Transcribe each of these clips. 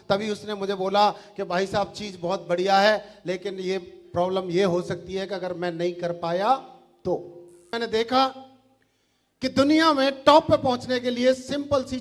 तभी उसने मुझे बोला कि भाई साहब चीज़ बहुत बढ़िया है, लेकिन ये प्रॉब्लम ये हो सकती है कि अगर मैं नहीं कर पाया तो। मैंने देखा कि दुनिया में टॉप पे पहुंचने के लिए सिंपल सी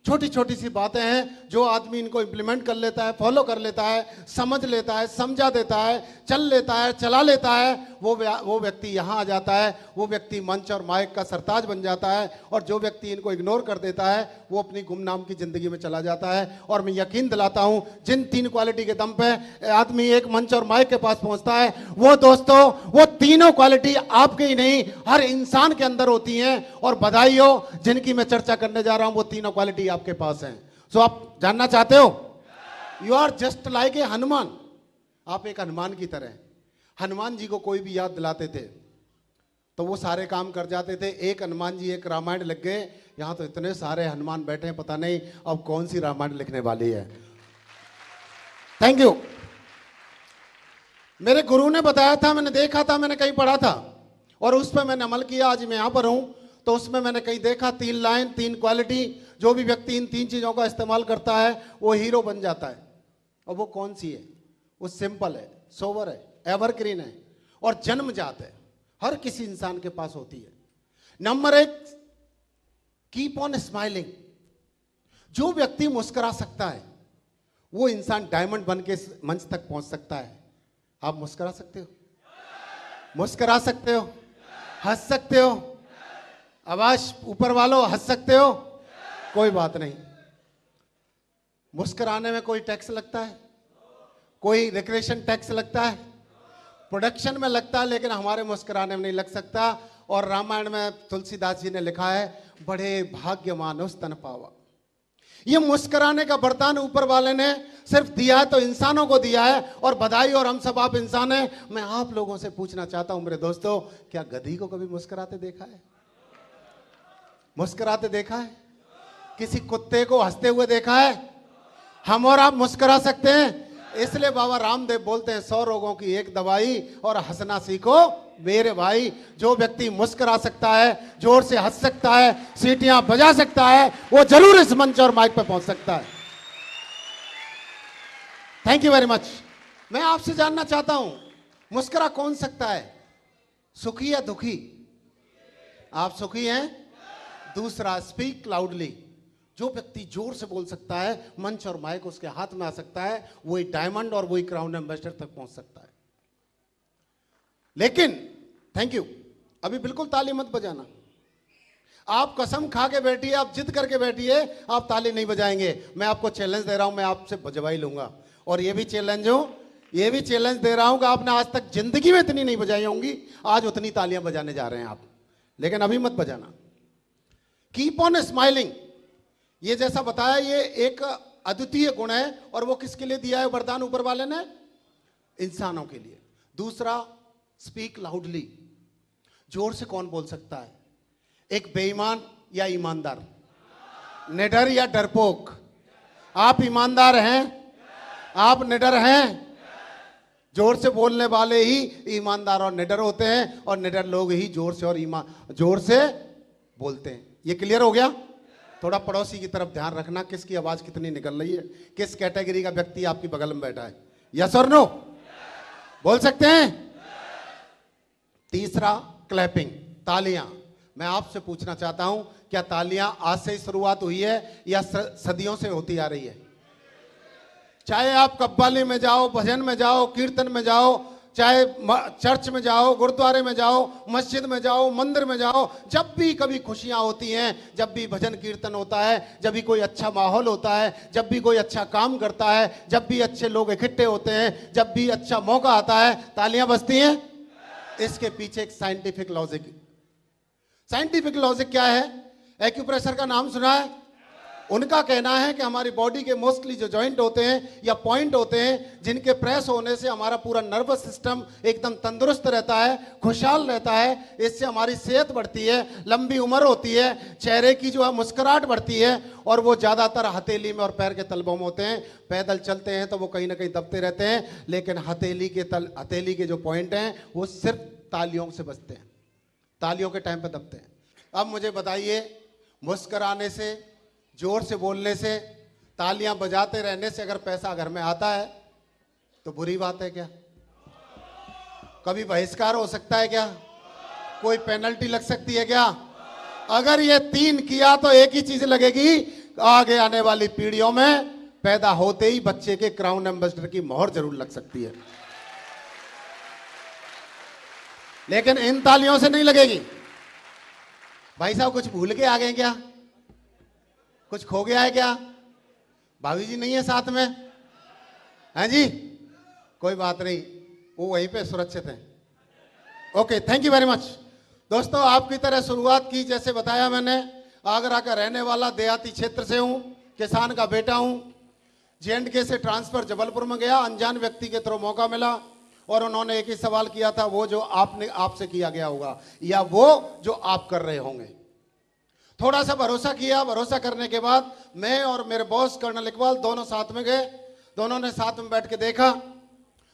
छोटी छोटी सी बातें हैं जो आदमी इनको इंप्लीमेंट कर लेता है, फॉलो कर लेता है, समझ लेता है, समझा देता है, चल लेता है, चला लेता है, वो व्यक्ति यहाँ आ जाता है, वो व्यक्ति मंच और माइक का सरताज बन जाता है। और जो व्यक्ति इनको इग्नोर कर देता है वो अपनी गुमनाम की जिंदगी में चला जाता है। और मैं यकीन दिलाता हूँ जिन 3 क्वालिटी के दम पे आदमी एक मंच और माइक के पास पहुंचता है, वो दोस्तों वो तीनों क्वालिटी आपके ही नहीं हर इंसान के अंदर होती हैं। और बधाई हो जिनकी मैं चर्चा करने जा रहा हूं, वो तीनों क्वालिटी आपके पास हैं। सो आप जानना चाहते हो, you are just like a Hanuman. आप एक हनुमान की तरह। हनुमान जी को कोई भी याद दिलाते थे तो वो सारे काम कर जाते थे। एक हनुमान जी एक रामायण लिख गए, यहां तो इतने सारे हनुमान बैठे हैं, पता नहीं अब कौन सी रामायण लिखने वाली है। Thank you. मेरे गुरु ने बताया था, मैंने देखा था, मैंने कहीं पढ़ा था और उस पर मैंने अमल किया। आज मैं यहां पर हूं तो उसमें मैंने कहीं देखा 3 लाइन 3 क्वालिटी, जो भी व्यक्ति इन 3 चीजों का इस्तेमाल करता है वो हीरो बन जाता है। और वो कौन सी है? वो सिंपल है, सोवर है, एवरग्रीन है और जन्मजात है, हर किसी इंसान के पास होती है। Number 1, keep on smiling. जो व्यक्ति मुस्कुरा सकता है वो इंसान डायमंड बन के मंच तक पहुंच सकता है। आप मुस्कुरा सकते हो? मुस्कुरा सकते हो? हंस सकते हो? आवाज ऊपर वालों हंस सकते हो? कोई बात नहीं। मुस्कुराने में कोई टैक्स लगता है? कोई रिक्रेशन टैक्स लगता है? प्रोडक्शन में लगता है, लेकिन हमारे मुस्कुराने में नहीं लग सकता। और रामायण में तुलसीदास जी ने लिखा है, बड़े भाग्यमान उस तन पावा। ये मुस्कुराने का वरदान ऊपर वाले ने सिर्फ दिया है तो इंसानों को दिया है। और बधाई, और हम सब आप इंसान हैं। मैं आप लोगों से पूछना चाहता हूं मेरे दोस्तों, क्या गधी को कभी मुस्कुराते देखा है? मुस्कुराते देखा है? किसी कुत्ते को हंसते हुए देखा है? हम और आप मुस्कुरा सकते हैं। इसलिए बाबा रामदेव बोलते हैं 100 रोगों की एक दवाई, और हंसना सीखो मेरे भाई। जो व्यक्ति मुस्कुरा सकता है, जोर से हंस सकता है, सीटियां बजा सकता है, वो जरूर इस मंच और माइक पर पहुंच सकता है। Thank you very much. मैं आपसे जानना चाहता हूं, मुस्कुरा कौन सकता है? सुखी या दुखी? आप सुखी हैं? दूसरा, स्पीक लाउडली। जो व्यक्ति जोर से बोल सकता है, मंच और माइक उसके हाथ में आ सकता है, वही डायमंड और वही क्राउन एम्बेसडर तक पहुंच सकता है। लेकिन थैंक यू, अभी बिल्कुल ताली मत बजाना। आप कसम खा के बैठिए, आप जिद करके बैठिए, आप ताली नहीं बजाएंगे। मैं आपको चैलेंज दे रहा हूं, मैं आपसे बजवा ही लूंगा। और ये भी चैलेंज दे रहा हूं कि आपने आज तक जिंदगी में इतनी नहीं बजाई होंगी, आज उतनी तालियां बजाने जा रहे हैं आप। लेकिन अभी मत बजाना। कीप ऑन स्माइलिंग, ये जैसा बताया, ये एक अद्वितीय गुण है। और वो किसके लिए दिया है वरदान ऊपर वाले ने? इंसानों के लिए। दूसरा, स्पीक लाउडली। जोर से कौन बोल सकता है? एक बेईमान या ईमानदार? निडर या डरपोक? आप ईमानदार हैं? आप निडर हैं? जोर से बोलने वाले ही ईमानदार और निडर होते हैं, और निडर लोग ही जोर से बोलते हैं। ये क्लियर हो गया? थोड़ा पड़ोसी की तरफ ध्यान रखना, किसकी आवाज कितनी निकल रही है, किस कैटेगरी का व्यक्ति आपकी बगल में बैठा है। यस और नो बोल सकते हैं? तीसरा, क्लैपिंग, तालियां। मैं आपसे पूछना चाहता हूं, क्या तालियां आज से ही शुरुआत हुई है या सदियों से होती आ रही है? चाहे आप कव्वाली में जाओ, भजन में जाओ, कीर्तन में जाओ, चाहे चर्च में जाओ, गुरुद्वारे में जाओ, मस्जिद में जाओ, मंदिर में जाओ, जब भी कभी खुशियां होती हैं, जब भी भजन कीर्तन होता है, जब भी कोई अच्छा माहौल होता है, जब भी कोई अच्छा काम करता है, जब भी अच्छे लोग इकट्ठे होते हैं, जब भी अच्छा मौका आता है, तालियां बजती हैं। इसके पीछे एक साइंटिफिक लॉजिक क्या है? एक्यूप्रेशर का नाम सुना है? उनका कहना है कि हमारी बॉडी के मोस्टली जो जॉइंट होते हैं या पॉइंट होते हैं, जिनके प्रेस होने से हमारा पूरा नर्वस सिस्टम एकदम तंदुरुस्त रहता है, खुशहाल रहता है। इससे हमारी सेहत बढ़ती है, लंबी उम्र होती है, चेहरे की जो है मुस्कुराहट बढ़ती है। और वो ज़्यादातर हथेली में और पैर के तलवों में होते हैं। पैदल चलते हैं तो वो कहीं ना कहीं दबते रहते हैं, लेकिन हथेली के जो पॉइंट हैं वो सिर्फ तालियों से बजते हैं, तालियों के टाइम पे दबते हैं। अब मुझे बताइए, मुस्कुराने से, जोर से बोलने से, तालियां बजाते रहने से अगर पैसा घर में आता है तो बुरी बात है क्या? कभी बहिष्कार हो सकता है क्या? कोई पेनल्टी लग सकती है क्या? अगर ये 3 किया तो एक ही चीज लगेगी, आगे आने वाली पीढ़ियों में पैदा होते ही बच्चे के क्राउन एम्बेसडर की मोहर जरूर लग सकती है, लेकिन इन तालियों से नहीं लगेगी। भाई साहब कुछ भूल के आ गए क्या? कुछ खो गया है क्या? भाभी जी नहीं है साथ में? हैं जी? कोई बात नहीं, वो वहीं पे सुरक्षित हैं। Okay, thank you very much. दोस्तों, आपकी तरह शुरुआत की, जैसे बताया मैंने, आगरा का रहने वाला, देहाती क्षेत्र से हूं, किसान का बेटा हूं। J&K से ट्रांसफर जबलपुर में गया, अनजान व्यक्ति के थ्रू मौका मिला और उन्होंने एक ही सवाल किया था, वो जो आपसे किया गया होगा या वो जो आप कर रहे होंगे। थोड़ा सा भरोसा किया, भरोसा करने के बाद मैं और मेरे बॉस कर्नल इकबाल दोनों साथ में गए, दोनों ने साथ में बैठ के देखा।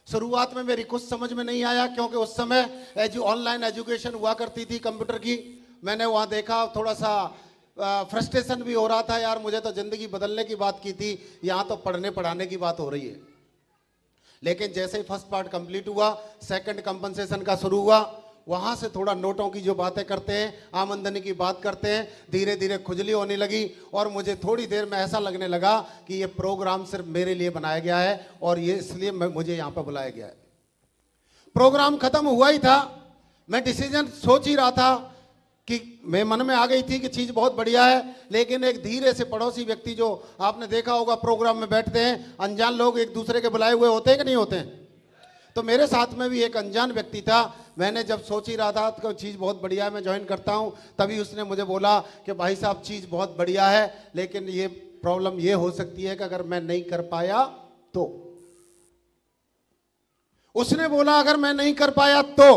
शुरुआत में मेरी कुछ समझ में नहीं आया, क्योंकि उस समय ऑनलाइन एजुकेशन हुआ करती थी कंप्यूटर की। मैंने वहाँ देखा, थोड़ा सा फ्रस्ट्रेशन भी हो रहा था, यार मुझे तो ज़िंदगी बदलने की बात की थी, यहाँ तो पढ़ने पढ़ाने की बात हो रही है। लेकिन जैसे ही फर्स्ट पार्ट कंप्लीट हुआ, सेकंड कंपनसेशन का शुरू हुआ, वहाँ से थोड़ा नोटों की जो बातें करते हैं, आमदनी की बात करते हैं, धीरे धीरे खुजली होने लगी और मुझे थोड़ी देर में ऐसा लगने लगा कि ये प्रोग्राम सिर्फ मेरे लिए बनाया गया है और ये इसलिए मुझे यहाँ पर बुलाया गया है। प्रोग्राम खत्म हुआ ही था, मैं डिसीजन सोच ही रहा था कि मैं मन में आ गई थी कि चीज़ बहुत बढ़िया है, लेकिन एक धीरे से पड़ोसी व्यक्ति, जो आपने देखा होगा प्रोग्राम में बैठते हैं, अनजान लोग एक दूसरे के बुलाए हुए होते हैं कि नहीं होते हैं, तो मेरे साथ में भी एक अनजान व्यक्ति था। मैंने जब सोच ही रहा था तो चीज़ बहुत बढ़िया है, मैं ज्वाइन करता हूं, तभी उसने मुझे बोला कि भाई साहब चीज़ बहुत बढ़िया है, लेकिन ये प्रॉब्लम ये हो सकती है कि अगर मैं नहीं कर पाया तो। उसने बोला अगर मैं नहीं कर पाया तो।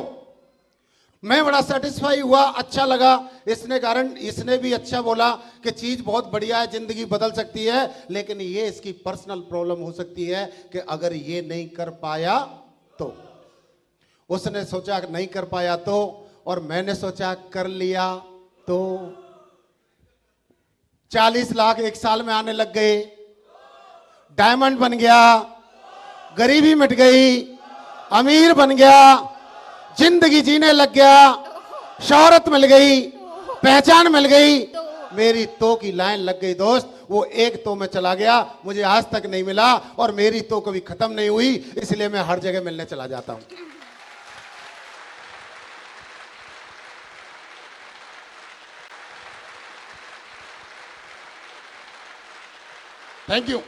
मैं बड़ा सेटिस्फाई हुआ, अच्छा लगा। इसने भी अच्छा बोला कि चीज बहुत बढ़िया है, जिंदगी बदल सकती है, लेकिन ये इसकी पर्सनल प्रॉब्लम हो सकती है कि अगर ये नहीं कर पाया तो। उसने सोचा नहीं कर पाया तो, और मैंने सोचा कर लिया तो। 40 लाख एक साल में आने लग गए, डायमंड बन गया, गरीबी मिट गई, अमीर बन गया, जिंदगी जीने लग गया, शोहरत मिल गई, पहचान मिल गई। मेरी तो की लाइन लग गई दोस्त, वो एक तो में चला गया, मुझे आज तक नहीं मिला, और मेरी तो कभी खत्म नहीं हुई, इसलिए मैं हर जगह मिलने चला जाता हूं। Thank you.